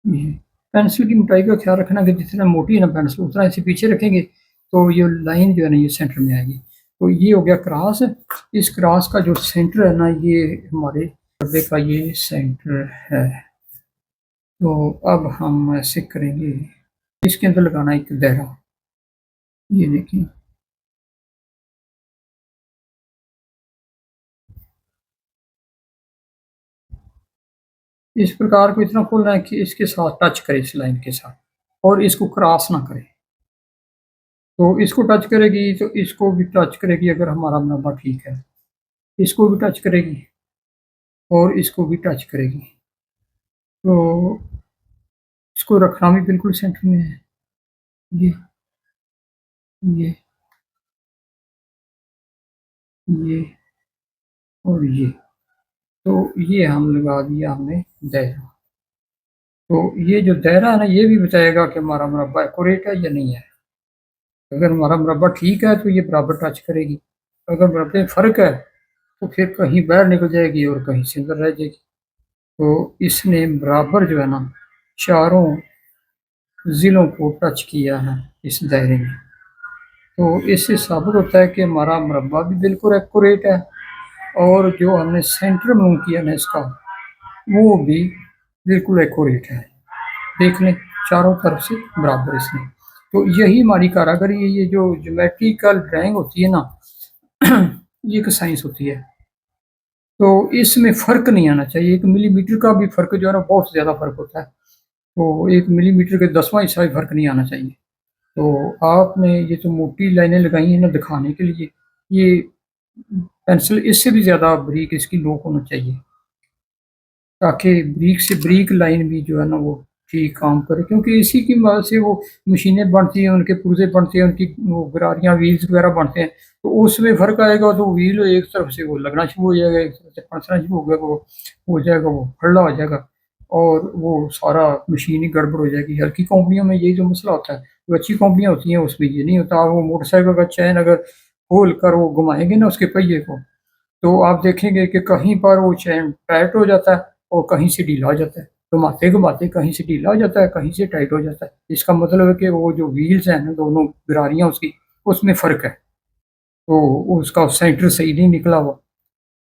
ये पेंसिल की मोटाई का ख्याल रखना कि जितना मोटी है ना पेंसिल, उतना इसे पीछे रखेंगे तो ये लाइन जो है ना ये सेंटर में आएगी। तो ये हो गया क्रॉस। इस क्रॉस का जो सेंटर है ना, ये हमारे डब्बे का ये सेंटर है। तो अब हम ऐसे करेंगे, इसके अंदर लगाना एक दायरा। ये देखिए, इस प्रकार को इतना खोलना है कि इसके साथ टच करे, इस लाइन के साथ, और इसको क्रॉस ना करे। तो इसको टच करेगी तो इसको भी टच करेगी अगर हमारा मुरब्बा ठीक है, इसको भी टच करेगी और इसको भी टच करेगी। तो इसको रखना भी बिल्कुल सेंटर में है। ये ये ये और ये, तो ये हम लगा दिया हमने दायरा। तो ये जो दायरा है ना, ये भी बताएगा कि हमारा मुरब्बा एक्यूरेट है या नहीं है। अगर हमारा मुरब्बा ठीक है तो ये बराबर टच करेगी, अगर मुरब्बे में फ़र्क है तो फिर कहीं बाहर निकल जाएगी और कहीं से अंदर रह जाएगी। तो इसने बराबर जो है ना चारों ज़िलों को टच किया है इस दायरे में। तो इससे साबित होता है कि हमारा मुरब्बा भी बिल्कुल एक्यूरेट है, और जो हमने सेंटर मूव किया ना इसका, वो भी बिल्कुल एक्यूरेट है। देख लें, चारों तरफ से बराबर इसने। तो यही हमारी कारागरी है। ये जो ज्योमेट्रिकल ड्राइंग होती है ना, ये एक साइंस होती है। तो इसमें फ़र्क नहीं आना चाहिए। 1 मिलीमीटर का भी फ़र्क जो है ना, बहुत ज़्यादा फ़र्क होता है। तो 1 मिलीमीटर के 10वां हिस्सा भी फ़र्क नहीं आना चाहिए। तो आपने ये जो मोटी लाइनें लगाई हैं ना दिखाने के लिए, ये पेंसिल इससे भी ज़्यादा बारीक इसकी नोक होना चाहिए, ताकि ब्रिक से ब्रिक लाइन भी जो है ना वो ठीक काम करे, क्योंकि इसी की मदद से वो मशीनें बनती हैं, उनके पुर्जे बनते हैं, उनकी वो गरारियाँ व्हील्स वगैरह बनते हैं। तो उसमें फ़र्क आएगा, तो व्हील एक तरफ से वो लगना शुरू हो जाएगा, एक तरफ से फंसना शुरू हो गया, वो हो जाएगा, वो फल्ला हो जाएगा और वो सारा मशीन ही गड़बड़ हो जाएगी। हल्की कंपनियों में यही जो मसला होता है। जो अच्छी कंपनियाँ होती हैं उसमें ये नहीं होता। वो मोटरसाइकिल का चैन अगर खोल कर वो घुमाएंगे ना उसके पहिए को, तो आप देखेंगे कि कहीं पर वो चैन टाइट हो जाता है और कहीं से ढीला हो जाता है। घुमाते घुमाते कहीं से ढीला हो जाता है, कहीं से टाइट हो जाता है। इसका मतलब है कि वो जो व्हील्स हैं ना, दोनों गरारियां उसकी, उसमें फ़र्क है। तो उसका सेंटर सही नहीं निकला हुआ।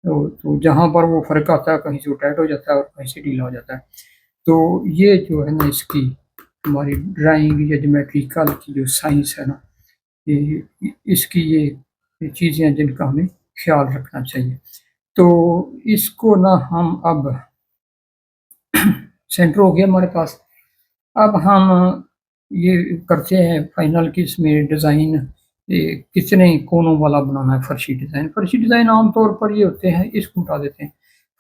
तो जहाँ पर वो फ़र्क आता है, कहीं से वो टाइट हो जाता है और कहीं से ढीला हो जाता है। तो ये जो है ना इसकी हमारी ड्राइंग या ज्योमेट्रिकल की जो साइंस है ना, ये इसकी ये चीज़ें हैं जिनका हमें ख्याल रखना चाहिए। तो इसको ना हम अब सेंटर हो गया हमारे पास। अब हम ये करते हैं फाइनल कि इसमें डिज़ाइन कितने कोनों वाला बनाना है। फर्शी डिज़ाइन, फर्शी डिज़ाइन आमतौर पर ये होते हैं, इसको उठा देते हैं।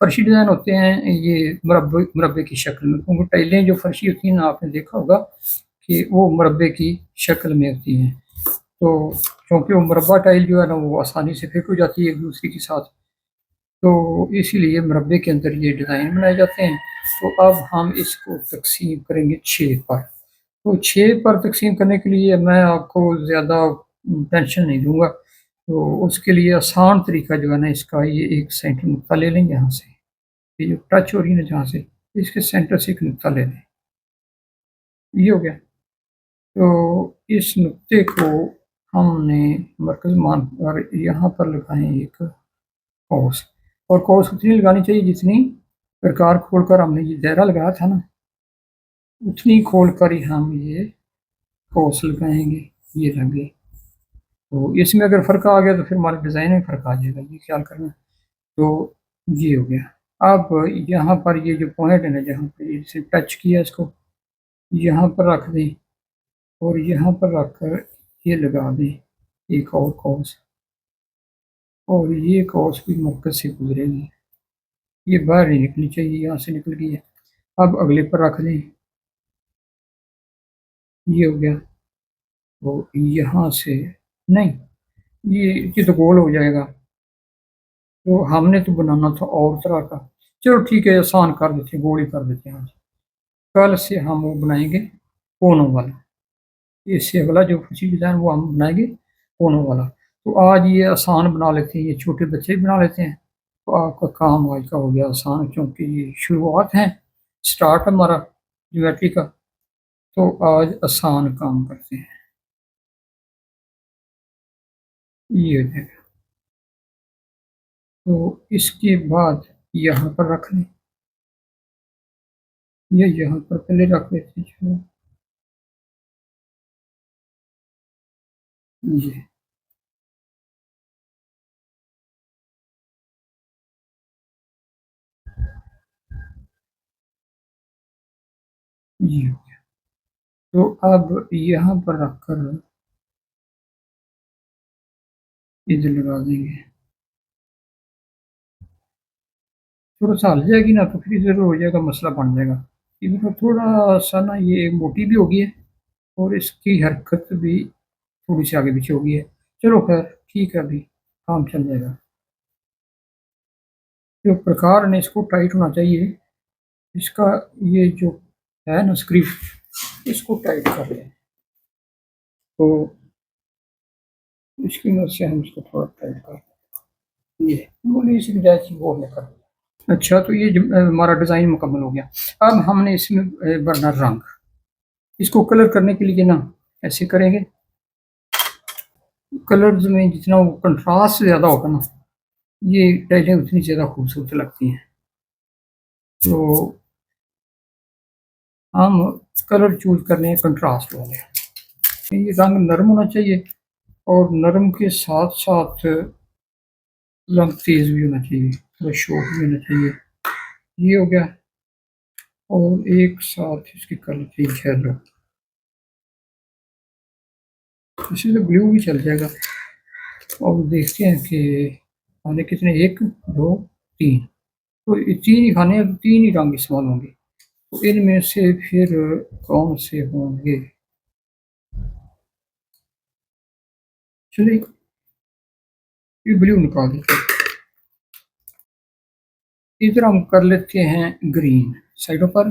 फर्शी डिज़ाइन होते हैं ये मुरब्बे मुरब्बे की शक्ल में, क्योंकि टाइलें जो फर्शी होती हैं ना, आपने देखा होगा कि वो मुरब्बे की शक्ल में होती हैं। तो क्योंकि वो मुरब्बा टाइल जो है ना वो आसानी से फिट हो जाती है एक दूसरे के साथ, तो इसीलिए मुरब्बे के अंदर ये डिज़ाइन बनाए जाते हैं। तो अब हम इसको तकसीम करेंगे 6 पर। तो 6 पर तकसीम करने के लिए मैं आपको ज़्यादा टेंशन नहीं दूंगा। तो उसके लिए आसान तरीका जो है ना इसका, ये एक सेंटर नुक्ता ले लेंगे यहाँ से, ये जो टच हो रही है ना जहाँ से, इसके सेंटर से एक नुक्ता ले लें। ये हो गया। तो इस नुक्ते को हमने मरकज़ मान कर यहाँ पर लगाएं एक कॉस। और कॉस उतनी लगानी चाहिए जितनी प्रकार खोलकर हमने ये दायरा लगाया था ना, उतनी खोल कर ही हम ये कॉस लगाएंगे। ये लगे। तो इसमें अगर फ़र्क आ गया तो फिर हमारे डिज़ाइन में फ़र्क आ जाएगा, ये ख्याल करना। तो ये हो गया। अब यहाँ पर ये जो पॉइंट है ना, जहाँ पे इसे टच किया, इसको यहाँ पर रख दें और यहाँ पर रख कर ये लगा दें एक और कॉस। और ये कॉस भी मरकज़ से गुजरेगी, ये बाहर नहीं निकलनी चाहिए, यहाँ से निकल गई है। अब अगले पर रख दें। ये हो गया। तो यहाँ से नहीं, ये तो गोल हो जाएगा। तो हमने तो बनाना था और तरह का। चलो ठीक है, आसान कर देते हैं, गोल ही कर देते हैं आज। कल से हम वो बनाएंगे कोनों वाला। इससे अगला जो फंसी डिज़ाइन वो हम बनाएंगे कोनों वाला। तो आज ये आसान बना लेते हैं, ये छोटे बच्चे भी बना लेते हैं। तो आपका काम आज का हो गया आसान, क्योंकि ये शुरुआत है, स्टार्ट हमारा ज्योमेट्री का। तो आज आसान काम करते हैं। ये देखें। तो इसके बाद यहाँ पर रख लें, ये यहाँ पर पहले रख लेते हैं। चलो, ये ये हो गया। तो अब यहाँ पर रखकर इधर लगा देंगे। थोड़ा सा हल जाएगी ना, तो फिर इधर हो जाएगा, मसला बन जाएगा। इधर थोड़ा सा ना ये मोटी भी होगी है और इसकी हरकत भी थोड़ी सी आगे पीछे होगी है। चलो खैर ठीक है, अभी काम चल जाएगा। जो प्रकार ने इसको टाइट होना चाहिए, इसका ये जो है ना स्क्रिप्ट, इसको टाइट कर लें। तो इसकी मदद से हम इसको थोड़ा टाइट कर, ये बोले इसी की वो हमने कर दिया। अच्छा, तो ये हमारा डिज़ाइन मुकम्मल हो गया। अब हमने इसमें भरना रंग। इसको कलर करने के लिए ना ऐसे करेंगे, कलर्स में जितना वो कंट्रास्ट ज़्यादा होगा ना, ये टाइलें उतनी ज़्यादा खूबसूरत लगती हैं। तो हम कलर चूज करने हैं कंट्रास्ट वाले। ये रंग नरम होना चाहिए और नरम के साथ साथ रंग तेज भी होना चाहिए, थोड़ा शोक भी होना चाहिए। ये हो गया। और एक साथ इसकी कलर चेंज है लो, इसी से ब्लू भी चल जाएगा। और देखते हैं कि हमने कितने, 1 2 3, तो ये 3 ही खाने हैं, तो 3 ही रंग इस्तेमाल होंगे। तो इनमें से फिर कौन से होंगे? चलिए ये ब्लू निकाल देते हैं। इधर हम कर लेते हैं ग्रीन, साइडों पर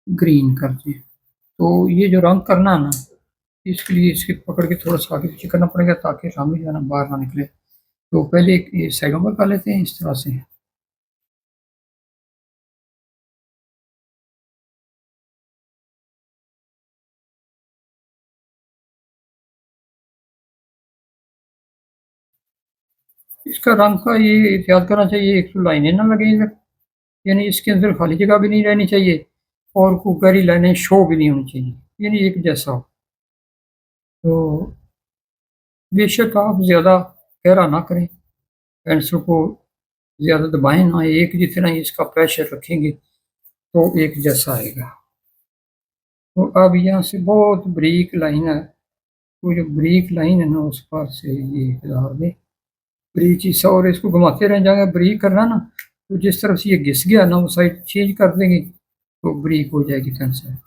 ग्रीन करते हैं। तो ये जो रंग करना है ना, इसके लिए इसके पकड़ के थोड़ा सा आगे पीछे करना पड़ेगा ताकि सामने जो है ना बाहर ना निकले। तो पहले ये साइडों पर कर लेते हैं इस तरह से। इसका रंग का ये एहतियात करना चाहिए, एक तो लाइनें ना लगे इधर, यानी इसके अंदर खाली जगह भी नहीं रहनी चाहिए और को गहरी लाइनें शो भी नहीं होनी चाहिए, यानी एक जैसा हो। तो बेशक आप ज़्यादा गहरा ना करें, पेंसिल को ज़्यादा दबाएं ना, एक जितना ही इसका प्रेशर रखेंगे तो एक जैसा आएगा। तो अब यहाँ से बहुत बारीक लाइन है, वो जो बारीक लाइन है ना उस पास से ये डाल दें ब्रिज हिस्सा, और इसको घुमाते रह जाएंगे। ब्रीक करना ना, तो जिस तरफ से ये घिस गया ना वो साइड चेंज कर देंगे तो ब्रीक हो जाएगी पेंसिल।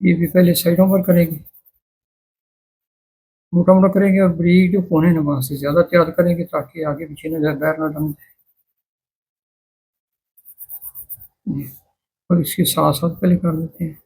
ये भी पहले साइडों पर करेंगे, मोटा मोटा करेंगे, और ब्रीक जो कोने ना वहां से ज्यादा तैयार करेंगे ताकि आगे पीछे ना जाए, बैर ना लग जाए। और इसके साथ साथ पहले कर लेते हैं।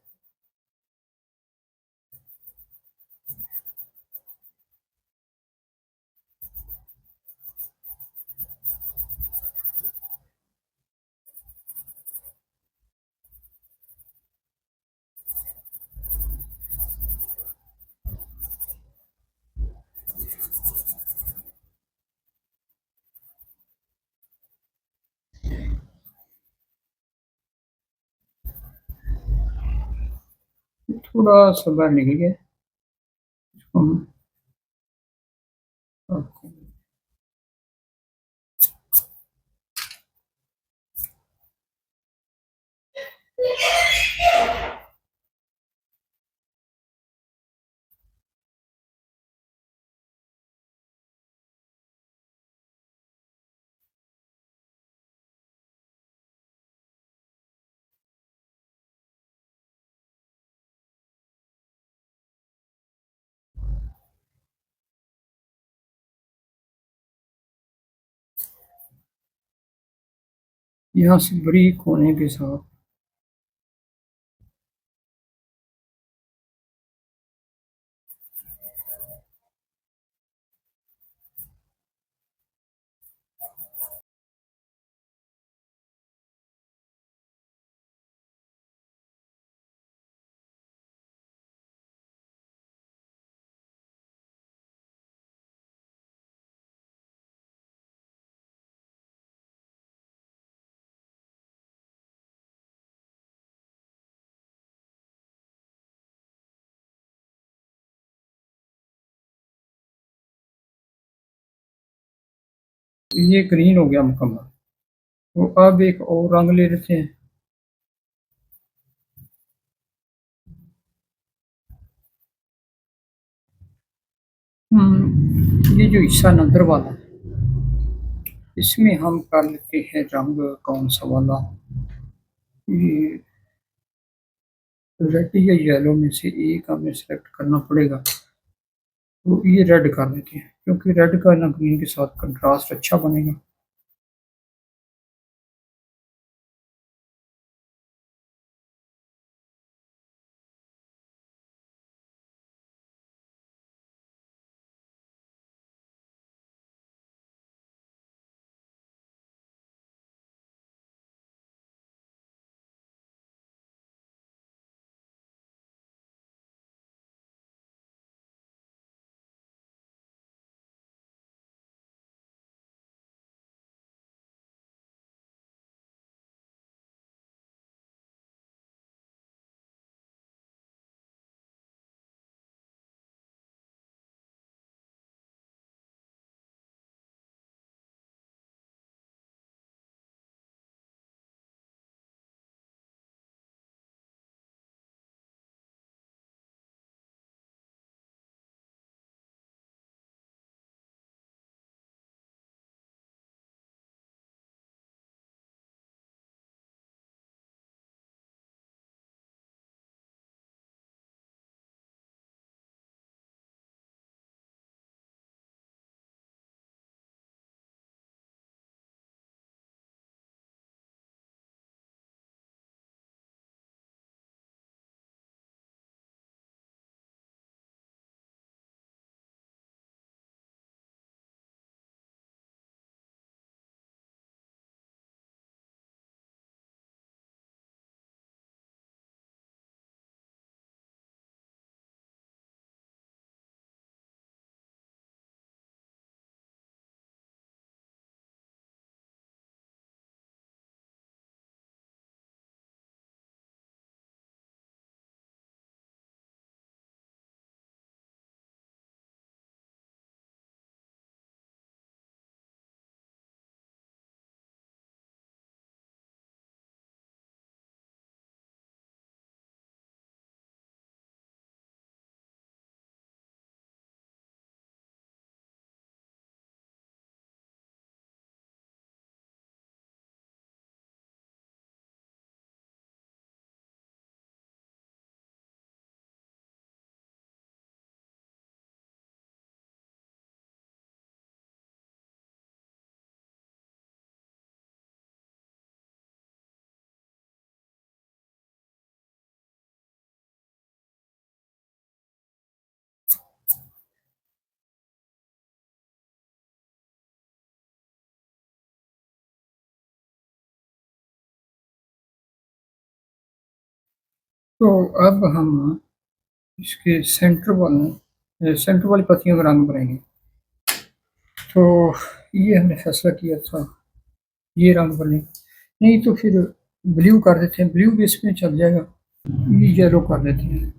थोड़ा सा बाहर निकल गया, इसको हम यहाँ से ब्रीक होने के साथ ये ग्रीन हो गया मुकम्मल। तो अब एक और रंग ले लेते हैं। ये जो हिस्सा नंबर वाला, इसमें हम कर लेते हैं रंग कौन सा वाला, ये रेड या येलो में से एक हमें सेलेक्ट करना पड़ेगा। तो ये रेड कर लेते हैं क्योंकि रेड का ना ग्रीन के साथ कंट्रास्ट अच्छा बनेगा। तो अब हम इसके सेंटर वाली पत्तियों का रंग भरेंगे। तो ये हमने फैसला किया था ये रंग भरने, नहीं तो फिर ब्लू कर देते हैं, ब्लू भी इसमें चल जाएगा, ये येलो कर देते हैं।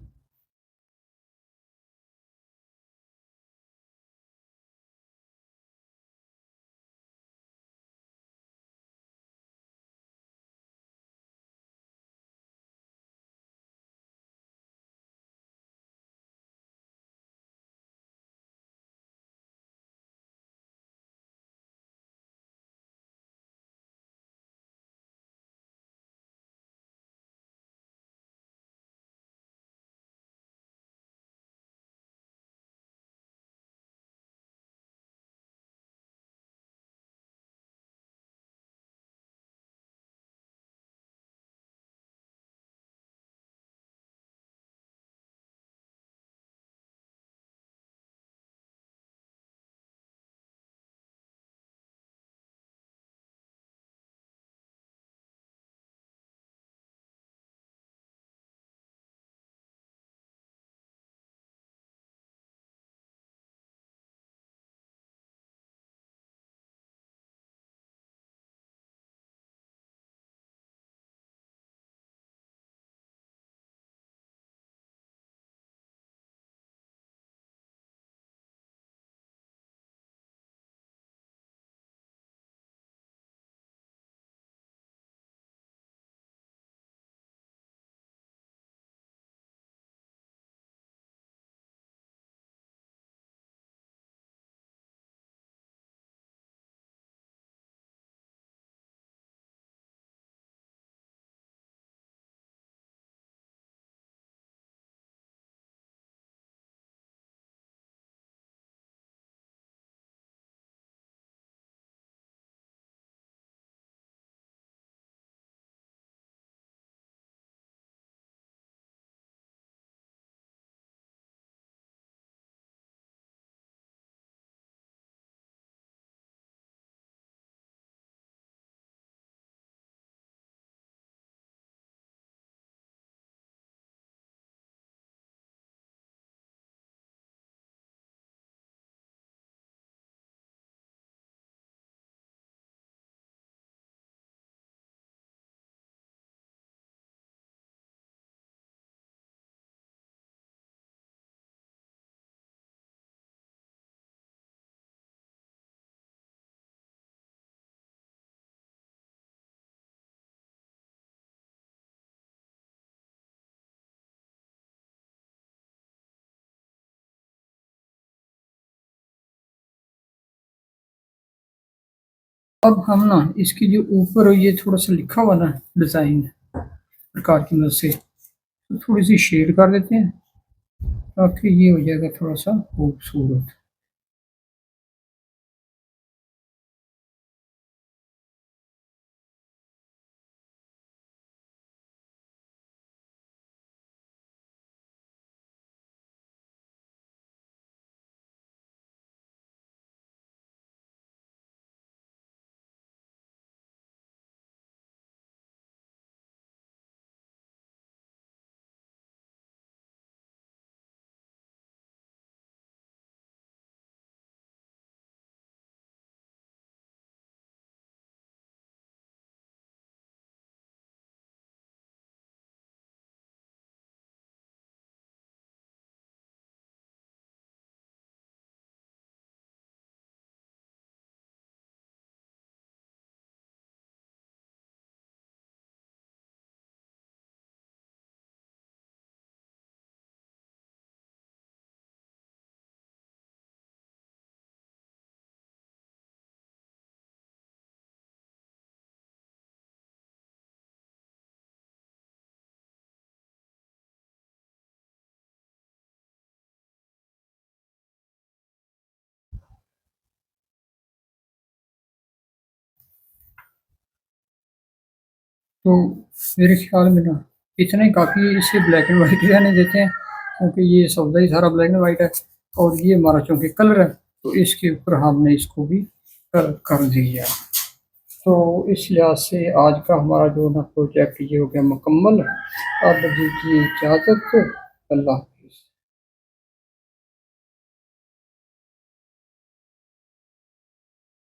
अब हम ना इसकी जो ऊपर ये थोड़ा सा लिखा हुआ ना डिजाइन प्रकार की मदद से तो थोड़ी सी शेड कर देते हैं ताकि ये हो जाएगा थोड़ा सा खूबसूरत। तो मेरे ख्याल में ना इतना ही काफ़ी है, इसे ब्लैक एंड वाइट रहने देते हैं क्योंकि ये सौदा ही सारा ब्लैक एंड वाइट है और ये हमारा चूँकि कलर है तो इसके ऊपर हमने इसको भी कलर कर दिया। तो इस लिहाज से आज का हमारा जो ना प्रोजेक्ट ये हो गया मुकम्मल। अब दीजिए इजाज़त। अल्लाह।